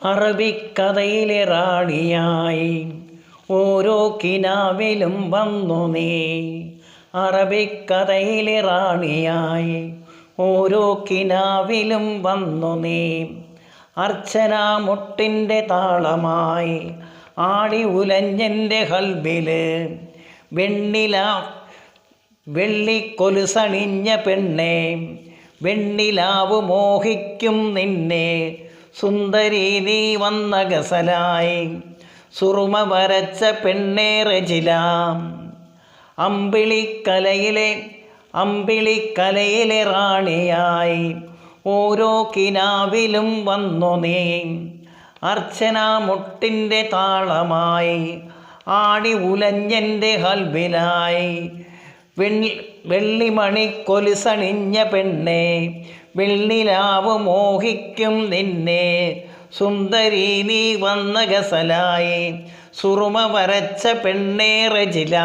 അറബിക്കഥയിലെ റാണിയായി ഓരോ കിനാവിലും വന്നു നീ. അറബിക്കഥയിലെ റാണിയായി ഓരോ കിനാവിലും വന്നു നീ. അർച്ചനാമുട്ടിൻ്റെ താളമായി ആടി ഉലഞ്ഞെൻ്റെ കൽബില്. വെള്ളിക്കൊലുസണിഞ്ഞ പെണ്ണെ, വെണ്ണിലാവ് മോഹിക്കും നിന്നെ. സുന്ദരി നീ വന്ന ഗസലായി സുറുമ വരച്ച പെണ്ണേ റജില. അമ്പിളിക്കലയിലെ റാണിയായി ഓരോ കിനാവിലും വന്നു നീ. അർച്ചനാമുട്ടിൻ്റെ താളമായി ആടി ഉലഞ്ഞെൻ്റെ കൽബിലായി. വെള്ളിമണിക്കൊലുസണിഞ്ഞ പെണ്ണെ, വെള്ളിലാവ് മോഹിക്കും നിന്നെ. സുന്ദരി നീ വന്ന ഗസലായി സുറുമ വരച്ച പെണ്ണേ റജില.